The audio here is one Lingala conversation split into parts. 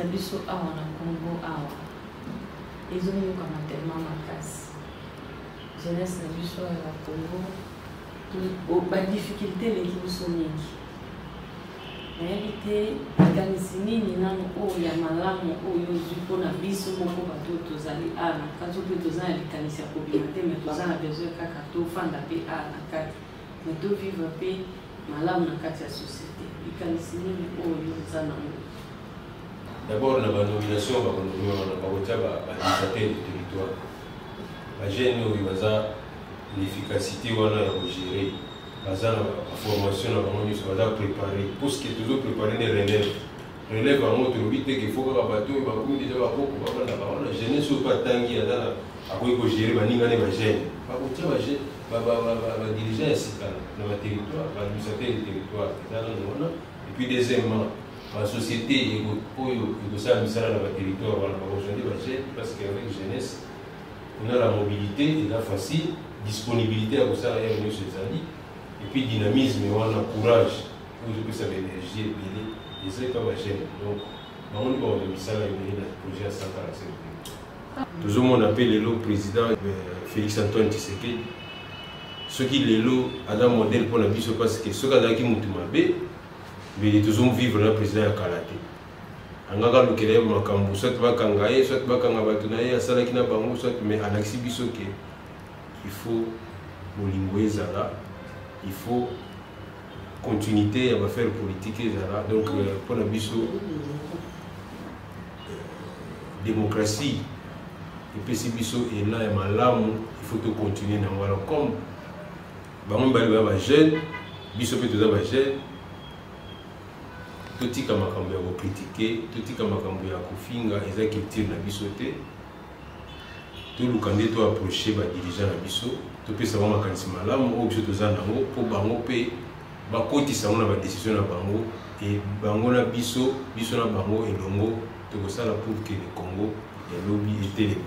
biso awa na Congo awa ezomiyokana tellement makasi jeunesse na biso ya Congo badifficulté eleki biso mingi nayebi te likanisi nini nano oyo ya malamu oyo ozwi mpona biso moko bato tozali awa na kati mpe toza na likanisi ya kobima te me toza na besoin kaka tofanda mpe awa na kati me tovivre mpe malamu na kati ya société likanisi nini oyo eza nango. D'abord, la nomination va administrateur du territoire. La gêne, l'efficacité, on a géré. La formation, on va préparer. Pour ce qui est toujours préparé, les relèves. Relève à notre but qu'il faut que le bateau, il va déjà beaucoup. La jeunesse, il pas tanguer à quoi gérer, il va gêne. Va diriger un site dans le territoire, l'administrateur du territoire. Et puis, deuxièmement, la société est dans le territoire, parce qu'avec jeunesse, on a la mobilité, la facile, disponibilité à ça, et puis dynamisme, on a courage, pour que ça énergie et c'est comme un jeune. Donc, on va le projet à 145. Toujours, on appelle le président Félix Antoine Tshisekedi. Ce qui est le modèle pour la vie, parce que ce qui est mais toujours vivre le président ya kalaté angaka lukele makambo soit bakangaye soit bakanga bato na ye asalaki na bango soit mais anakisi biso ke il faut bolingo ezala il faut continuité ya baffaire politique ezala donc pour la biso démocratie epesi biso ela ya malamu il faut to continuer na ngala comme bango bali ba jeune biso pe toza ba jeune tout tika makambo ya critiquer tout tika makambo ya kofinga eza culture na biso te tout lukande to approcher ba dirigeant na biso to pesa ba makanisi malamu o biso toza nango po bango pe bakotisa na ba décision na bango et bango na biso na bango elongo to ko sala pour que le Congo ya lobby était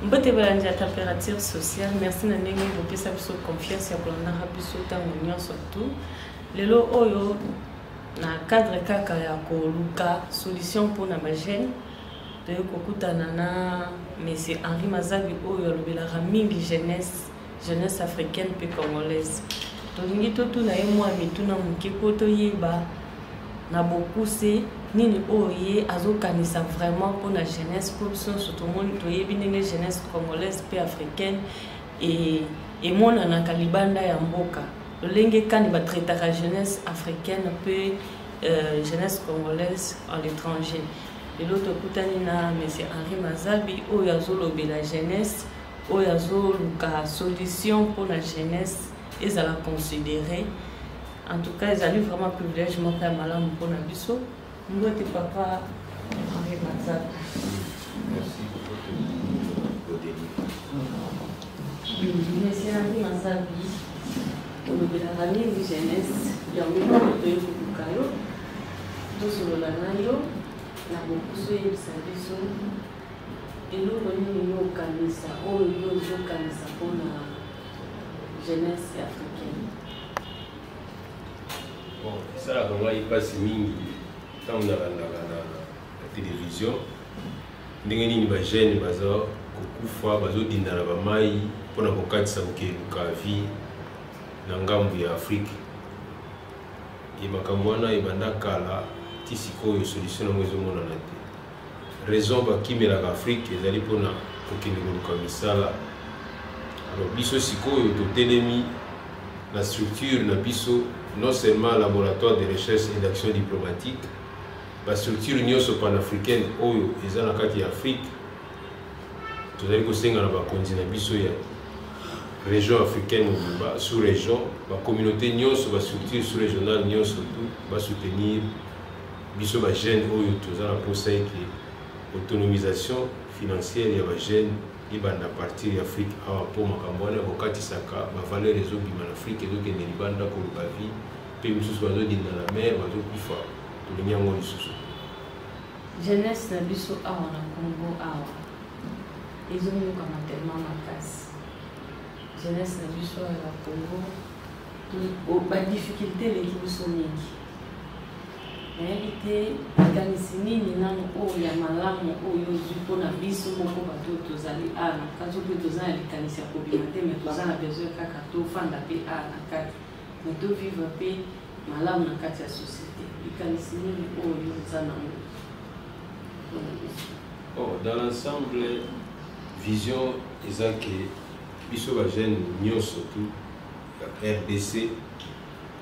Mbote balandi ya température sociale, merci na ndenge bopesa biso confiance ya kolandaka biso ntango nyonso surtout lelo oyo na cadre kaka ya koluka solution mpona bagene toye kokutana na monsieur Henri Mazabi oyo alobelaka mingi jeunesse africaine mpe congolaise tolingi totuna ye mwa mituna moke po toyeba na bokuse nini oye azokanisa vraiment pour la jeunesse pour surtout monde toyebi ndenge jeunesse congolaise pe africaine et mona na kalibanda ya mboka lolenge kani ba traitaka jeunesse africaine pe jeunesse congolaise à l'étranger et l'autre kutani na monsieur Henri Mazabi oyo azolobela jeunesse oyo azoluka solution pour la jeunesse ezala considérer en tout cas ezali vraiment privilège moko ya malamu mpona biso. Mbote papa Henri Mazabi. Merci pour votre Monsieur Henri Mazabi, olobelaka mingi jeunesse yango moko toyokoluka yo tosolola na yo na bokusu oyebisa biso eloko nini yo okanisa oyo yo ozokanisa mpona jeunesse africaine. Bon, ça vraiment il passe mingi. Quand on a la télévision, ndenge nini ba jeune bazo kokufa bazo dindana ba mai pona kokatisa kokeluka vie na ngambu ya Afrique et makambo wana ebanda kala ti sikoyo solution nango ezomona na te raison bakimelaka Afrique ezali pona kokende koluka misala. Alors biso sikoyo totelemi la structure na biso non seulement laboratoire de recherche et d'action diplomatique, la structure nyonso panafricaine oyo eza na kati ya Afrique tozali kosenga na bakonzi na biso ya région africaine mobimba sous-région bacommunauté nyonso bastructure sous-régionale nyonso tout basoutenir biso bagene oyo toza na posa eke autonomisation financière ya bagene ibanda partir ya Afrique awa mpo makambo wana bokatisaka bavaleur ezobima na Afrique ezokende libanda koluka vie mpe misusu bazodinda na mer bazokufa tolingi yango lisusu. Jeunesse na biso awa na Congo awa ezomiyokana tellement makasi jeunesse na biso ya Congo ba difficulté leki biso mingi nayebi te likanisi nini nano oyo ya malamu oyo ozwi mpona biso moko bato tozali awa na kati mpe toza na likanisi ya kobima te me toza na besoin kaka tofanda mpe awa na kati me tovivre mpe malamu na kati ya société likanisi nini oyo eza nango mpona biso. Dans l'ensemble, vision eza ke biso bajeune nyonso tu RDC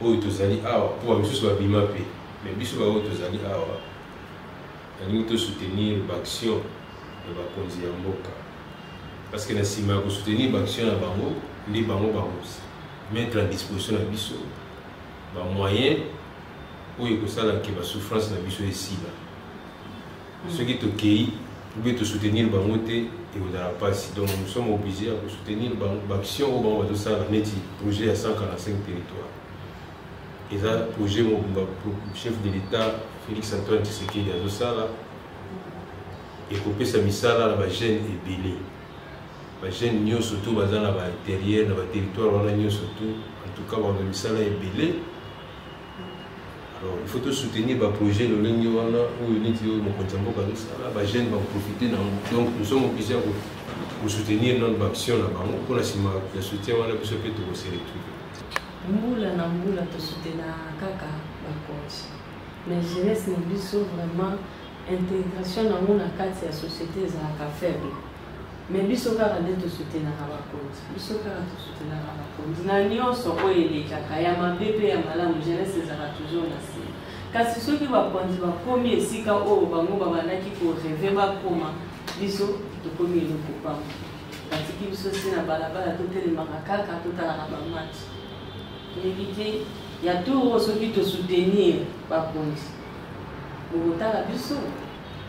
oyo tozali awa mpo bamisusu babima mpe mais biso baoyo tozali awa nalingi tosoutenir baaction ya bakonzi ya mboka parce que na nsima ya kosoutenir baaction na bango nde bango bamettre en disposition na biso bamoyen oyo ekosalaka basouffrance na biso esila soki tokei pouvez te soutenir bangote et vous n'avez pas si donc nous sommes obligés à soutenir l'action au moment de ça un projet à 145 territoires et ça projet mon chef de l'État Félix Antoine Tshisekedi a ça là et couper sa misala la jeune et belé la jeune nio surtout bazan la intérieur dans le territoire on a nio surtout en tout cas on a misala et belé. Alors, il faut soutenir le projet de l'Union où il y a des jeunes vont profiter. Donc, nous sommes obligés de soutenir notre action pour le soutien de la puisse se retrouver. Mboula na mboula to soutenir kaka bakonzi. Mais jeunesse na biso vraiment intégration na mona kati ya société ezalaka faible. Mais biso kaka nde to soutenir bakonzi. Biso kaka to soutenir bakonzi. Na nyonso oyo elekaka ya mabe pe ya malamu jeunesse ezalaka toujours na se. Kasi soki bakonzi bakomi esika oyo bango babandaki koreve bakoma biso tokomi eloko pamba. Batiki biso si na balabala totelemaka kaka totalaka bamatch. Éviter, il y a tout ce qui te soutenir par contre. Vous la biso.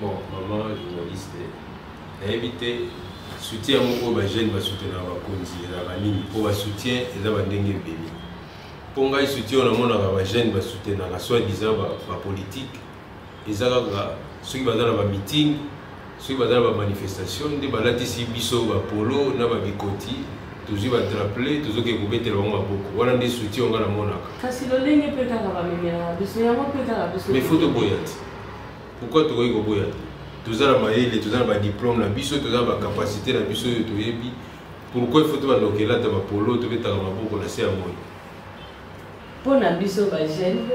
Bon, maman journaliste, éviter soutien mon gros jeune va soutenir la conzi la ligne pour va soutien et ça va dengue béni. Pour nga soutien on a mon jeune va soutenir la soi-disant la politique et ça là ceux qui va dans la meeting, ceux qui va dans la manifestation, des balades ici biso va polo na ba bikoti. Toujours va te rappeler, toujours que vous mettez le bon beaucoup. Voilà des soutiens on a la monaka. Kasi le ligne peut faire la mémoire, biso ya mo peut faire la biso. Mais faut te boyat. Pourquoi tu veux boyat? Tous à la maille, tous à la diplôme, la biso, tous à la capacité, la biso de yebi. Pourquoi il faut te voir donc là tu vas polo, tu vas te rendre beaucoup la c'est à moi. Pour na biso ba jeune,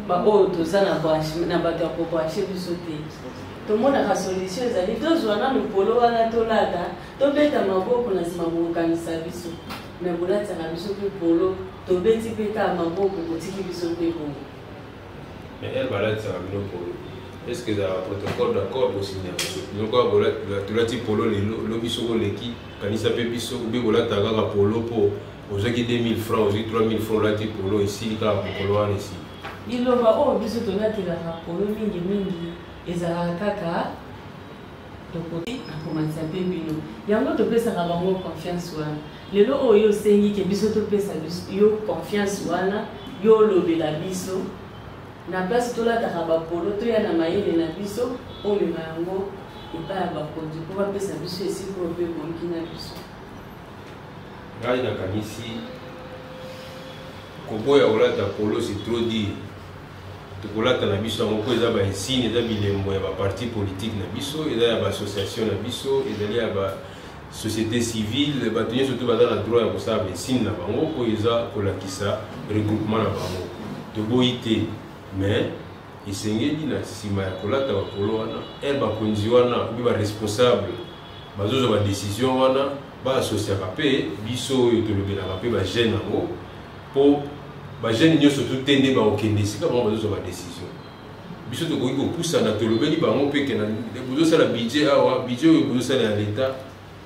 ba o tous à la branche, na ba ta pour brancher biso té. Tout le monde a la solution, ils allaient tous jouer dans le polo à la tolada, tout bête à ma boue pour la organiser biso. Mais vous l'avez à biso plus polo, tout bête à ma boue pour tiki biso plus bon. Mais elle va l'être à la polo. Est-ce que ça a un protocole d'accord pour signer? Donc tu l'as dit polo le biso qui quand il s'appelle biso ou bien vous l'avez à polo pour aux gens qui 2000 francs, aux 3000 francs là tu polo ici, il y a un polo ici. Il va oh biso tu l'as tiré à polo mingi mingi. Ezala kaka de côté a commencé à bino yango to pesa na bango confiance wana lelo oyo sengi ke biso to pesa yo confiance wana yo lobela biso na place to la ta ba polo to ya na mayele na biso o me yango epa ya bakonzi ko ba pesa biso esi ko be bonki na biso ngai na kanisi koboya ola ta polo c'est trop dit. Tukolata na biso ngoko eza ba insigne eza bilembo ya ba parti politique na biso eza ya ba association na biso eza ya ba société civile ba tenir surtout ba na droit ya kosala ba insigne na bango ko eza kolakisa regroupement na bango to boité mais isengeli na sima ya kolata ba polo wana ba konzi wana bi ba responsable bazozo ba décision wana ba associer ka pe biso yo to lobela ka pe ba jeune ngo po ba jeune nyo surtout tende ba okende sika ba bazo ba décision biso to ko poussa na to lobeli ba ngo pe ke na bozo sala budget awa budget yo bozo sala ya l'état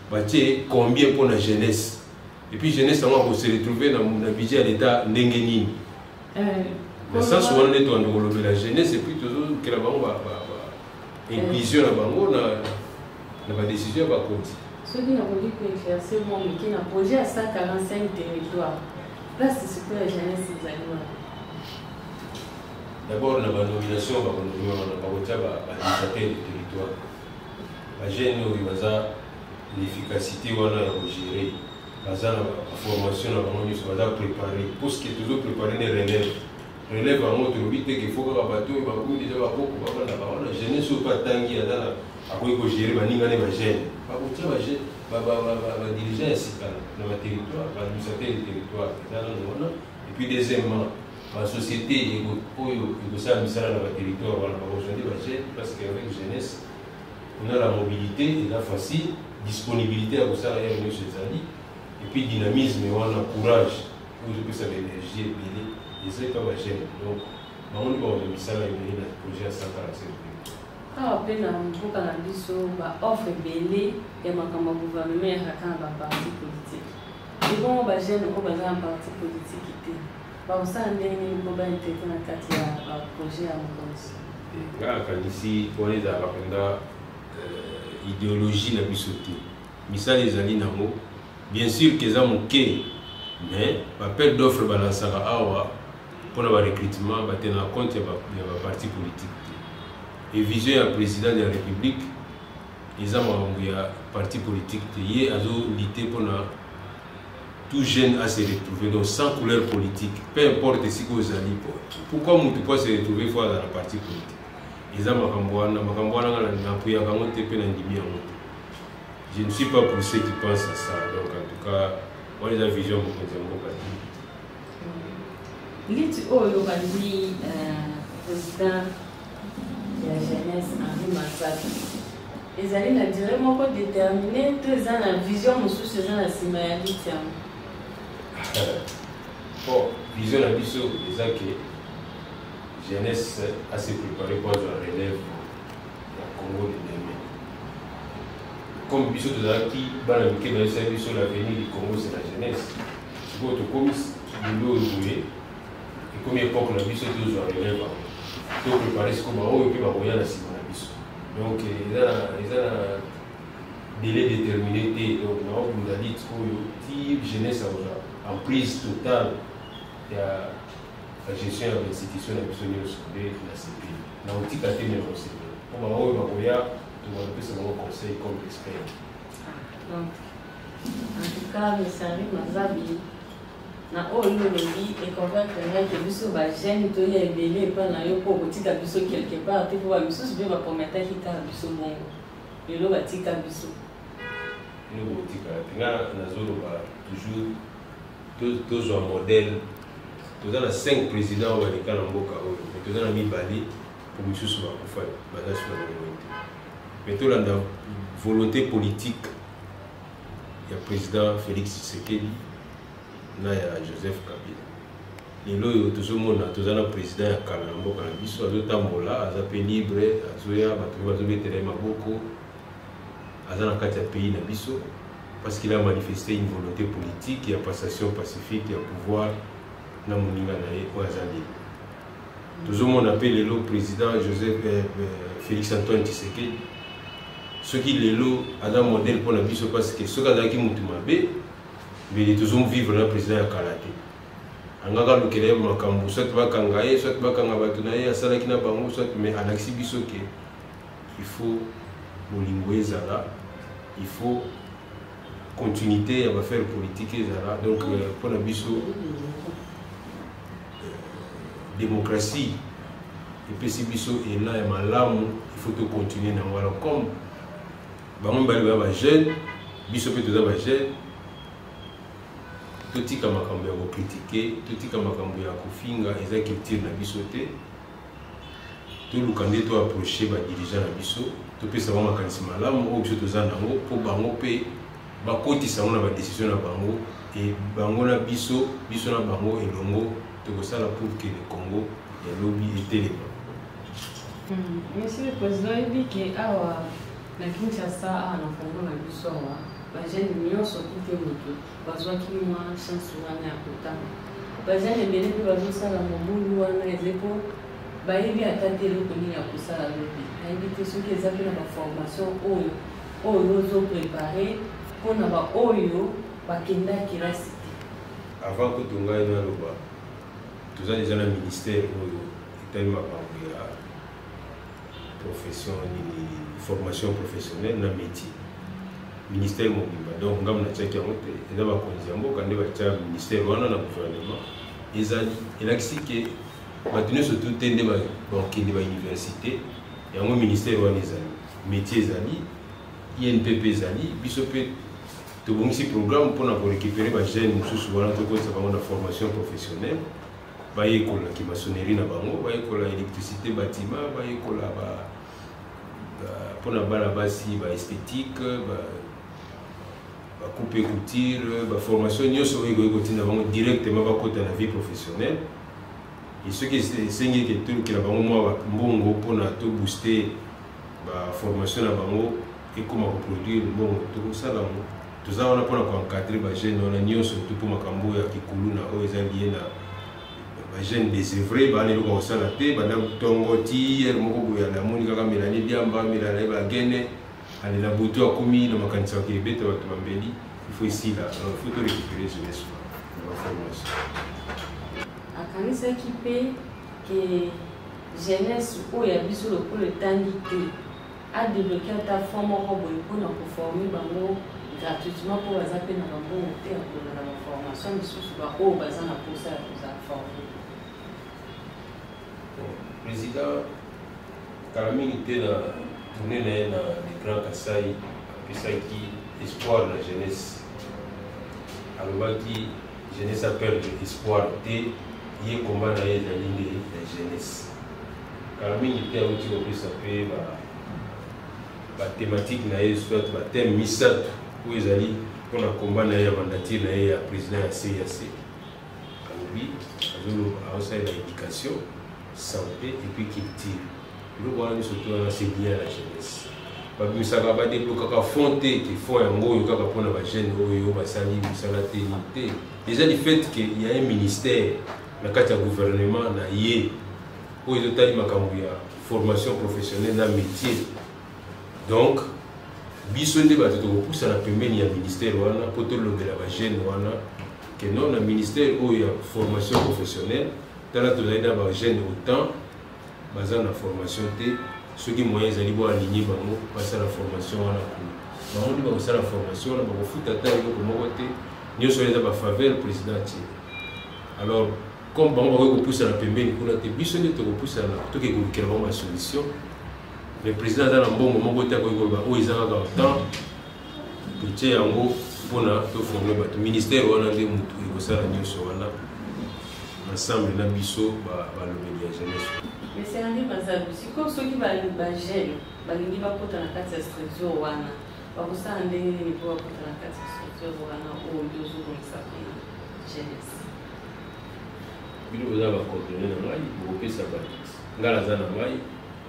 ba tie combien pour la jeunesse et puis jeunesse on va se retrouver na budget ya l'état ndenge nini mais ça souvent on est to ndo lobela jeunesse et puis toujours que la ba inclusion na bango na ba décision ba konti ceux qui n'ont dit que exercer mon qui n'a projet à 145 territoires. C'est que la jeunesse des animaux. D'abord, la nomination va du territoire. La jeune, l'efficacité, on a géré. baza na formation na bango nyonso baza préparé puisque toujours préparé ne relève relève yango tolobi te ke fo kaka bato oyo bakomi deja bakoko babandaka wana jeunesse oyo mpe atangi aza na akoki kogere baningane bagene bakotia badirigant ya sika na baterritoire baadministrateur de territoire eza nano wana et puis deuxièmement basociété oyo ekosala misala na baterritoire wana bakojoinde bagene parce que avec jeunesse on a la mobilité eza facile disponibilité ya kosala yayo nyonso ezali et puis dynamisme wana courage oyo ezopesa baénergie ebele eza epa bagene donc bango nde bakoza misala ebele na projet ya 147 awa mpe na mboka na biso baoffre ebele ya makambo ya gouvernement yakaka na baparti politique ebongo bagene oyo baza na parti politique te bakosala ndenge nini mpo baintegre na kati ya baprojet ya mokonzi nga nakanisi wana ezalaka mpenza idéologie na biso te misala ezali nango bien sûr ke eza moke mais bapel d'offre balansaka awa mpona barecrutement batena compte ya baparti politique te et vision ya président de la république eza makambo ya parti politique te ye azolite mpona tout jeune à se retrouver donc sans couleur politique peu importe siko ozali pourquoi mutu po se retrouver fo aza na parti politique eza makambo wana nga napuyaka yango te mpe na ndimi yango te je ne suis pas pour ceux qui pensent à ça donc en tout cas wana eza vision mokonzi ya mboka te liti oyo bandi président ya jeunesse Henri Matsapi ezali na dire moko déterminé to eza na vision mosusu eza na nsima ya liti yango bon vision na biso eza ke jeunesse a se préparé pour la relève ya Congo de demain comme biso tozalaki bana mike bayesa biso l'avenir du Congo c'est la jeunesse sikoyo tokomi lelo oyo boye ekomi époque na biso tozwa relève yango topréparé sikoyo baoyo mpe bakoya na nsima na biso donc eza na délai déterminé te donc naokunda lite oyo ti jeunesse akozwa emprise totale ya la gestion ya bainstitution na biso nyonso nde na CPI na otika te me conseil mpo baoyo bakoya tokopesa bango conseil comme expert donc en tout cas mesari mazabi na oyo olobi econvaincre ngaki biso bagene toya ebele epa na yo mpo kotika biso quelque part te mpo bamisusu mpe baprometaki kaka biso bongo lelo batika biso eloko kotika te nga nazoloba toujours tozwa modèle toza na 5 président oyo baleka na mboka oyo mais toza na mibale po misusu bakufa baza suna bango te mais tolanda volonté politique ya président Félix Tshisekedi na ya Joseph Kabila lelo oyo tozomona toza na président ya kala na mboka na biso azotambola aza mpe libre azoya bato mpe bazobetela ye maboko aza na kati ya pays na biso parce qu'il a manifesté une volonté politique et une passation pacifique et un pouvoir na moninga na ye oyo aza libre tozomona mpe lelo président Félix Antoine Tshisekedi soki lelo aza modèle mpona biso parce que soki azalaki mutu mabe mbeli tozomvivre na président ya kala te angaka lukela ye makambo soit bakanga ye soit bakanga bato na ye asalaki na bango soit mais alakisi biso ke il faut bolingo ezala il faut continuité ya baffaire politique ezala donc mpona biso démocratie epesi biso ela ya malamu il faut tocontinue nango alors comme bango mibali baya bajeune biso mpe toza bajeune totika makambo ya kokritike totika makambo ya kofinga eza culture na biso te toluka nde toapproche badirigant na biso topesa bango makanisi malamu oyo biso toza nango mpo bango mpe bakotisa yango na badécision na bango e bango na biso na bango elongo tokosala pour que le Congo elobi etelema. Monsieur le Président yebi ke awa na Kinshasa awa na Congo na biso awa bajene nyonso te moto bazwaki mwa chance wana ya kotanga bajene ebele mpe bazosala mobulu wana eze mpo bayebi ata te eloko nini ya kosala lobi nayebi te soki eza mpe na baformation oyo ozoprépare mpona baoyo bakendaki rasi te avant kotonga ye naloba toza deja na ministère oyo etali makambo ya profession nini formation professionnelle na métier ministère mobimba donc ngam na tchaki yango te eza bakonzi ya mboka nde batya ministère wana na gouvernement ezali elakisi ke bato nyonso tu te nde bakende bauniversité yango ministère wana ezali métier ezali INPP ezali biso mpe tobongisi programme mpona korécupérer bajeune mosusu wana tokozisa bango na formation professionnelle bayekolaki maçonnerie na bango bayekola électricité bâtiment bayekola mpona bana basi baesthétique couper couture formation nyonso oyo ekotinda bango directement bakota na vie professionnelle et ce qui esengeli ke tolukela bango mwa mbongo mpona tobooster formation na bango ekoma koproduire mbongo tokosala yango toza wana mpona koencadre bajeune wana nyonso tu mpo makambo ya kikulu na oyo eza lie na bajeune désœuvré bana eloko kosala te banda tongo ti ere moko boye alamoni kaka melani diamba melala bagene alela butu akomi na makanisa ya kebeta bato bambeli il faut ici là il faut to récupérer jeunesse na baformation akanisaki mpe ke jeunesse oyo ya biso lokola etangi te adébloke ata fond moko boye mpona koforme bango gratuitement mpo baza mpe na bambongo te ya kolanda na baformation misusu baoyo baza na mposa ya koza forme. Président kala mingi te na tourné na ye na le Grand Kasai apesaki espoir na jeunesse alobaki jeunesse aperdre espoir te ye komba na ye ezali nde ya jeunesse kala mingi te auti kopesa mpe bathématique na ye soit bathème misato oyo ezali mpona komba na ye ya mandature na ye ya président ya CAC alobi azosalela éducation santé et puis culture biloko wana nyonso to wana c'est lié à la jeunesse babimisaka badéblokaka fond te ke fond yango oyo kaka mpona bajeune oyo basali misala te ni te déjà du fait que y a un ministère na kati ya gouvernement na ye oyo ezotali makambo ya formation professionnelle na métier donc biso nde bato tokopusana pembeni ya ministère wana mpo tolobela bajeune wana ke non na ministère oyo ya formation professionnelle tala tozali na bajeune autant baza na formation te soki moyen ezali bo aligné bango basala formation wana kuna bango nde bakosala formation wana bakofuta ata eloko moko te nyonso eza bafaveur président atie alors comme bango bakoki kopusana pembeni kuna te biso nde tokopusana toke kolukela bango basolution mais président aza na mbongo moko te akoki koloba oyo eza kaka autant totie yango mpona toforme bato ministère wana nde motu ekosala nyonso wana ensemble na biso balobeli ya jeunesse. Mais c'est un livre sikoyo soki bajeune balingi bakota na kati ya structure wana bakosala ndenge nini mpo bakota na kati ya structure wana oyo tozobongisa mpona jeunesse. bino boza bacoordonné na ngai bokopesa bato ngai naza na ngai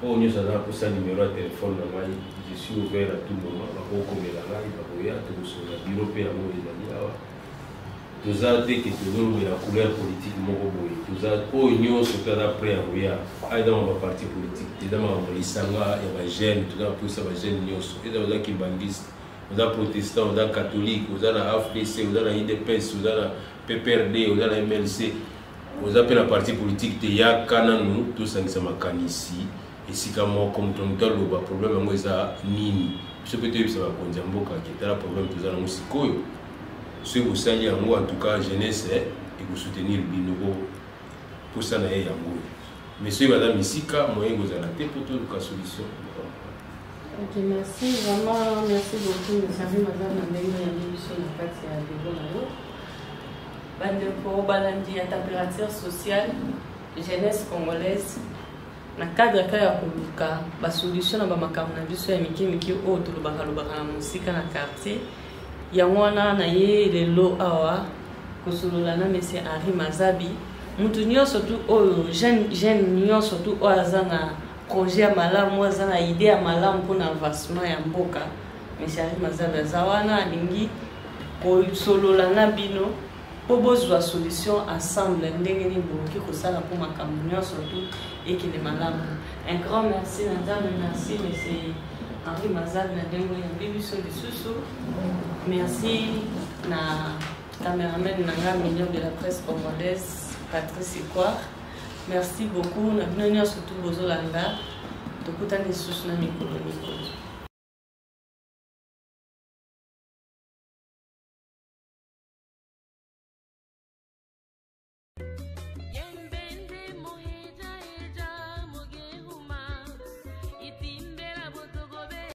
oyo nyonso aza nakosa numero ya telefone na ngai je suis ouvert à tout moment bakokomela ngai bakoya tokosola biro mpe yango ezali awa toza te ke tozolobela couleur politique moko boye toza oyo nyonso toza prêt ya koya aeza ma baparti politique te eza makambo lisanga ya bajeune toza baposa bajeune nyonso eza oza kimbangiste oza protestant oza catholique oza na AFDC oza na UDPS oza na PPRD oza na MLC oza mpe na parti politique te yaka nanu tosangisa makanisi esika moko moto moto aloba problème yango eza nini biso mpe toyebisa bakonzi ya mboka ke tala problème toza nango sikoyo soki bosali yango en tout cas jeunesse ekosoutenir bino mposa na ye yango mais soki baza misika moyen ekozala te mpo toluka solution. Ok, merci vraiment, merci beaucoup monsieur madame na ndenge oyambi biso na kati ya debo na yo bandeko balandi ya température sociale jeunesse congolaise na cadre ka ya koluka basolution na bamakambo na biso ya mike oyo tolobaka na mosika na quartier yango wana na ye lelo awa kosolola na monsieur Henri Mazabi mutu nyonso tu oyo jeune nyonso tu oyo aza na projet ya malamu aza na idée ya malamu mpona avancement ya mboka monsieur Henri Mazabi aza wana alingi kosolola na bino mpo bozwa solution ensemble ndenge nini bokoki kosala mpo makambo nyonso tu ekende malamu. Un grand merci madame, merci monsieur Henri Mazabi na ndenge oyambi biso lisusu. Merci na cameraman nanga million de la presse congolaise Patrice Ekwar. Merci beaucoup na bino nyonso tu bozolanda tokutani lisusu na mikolo.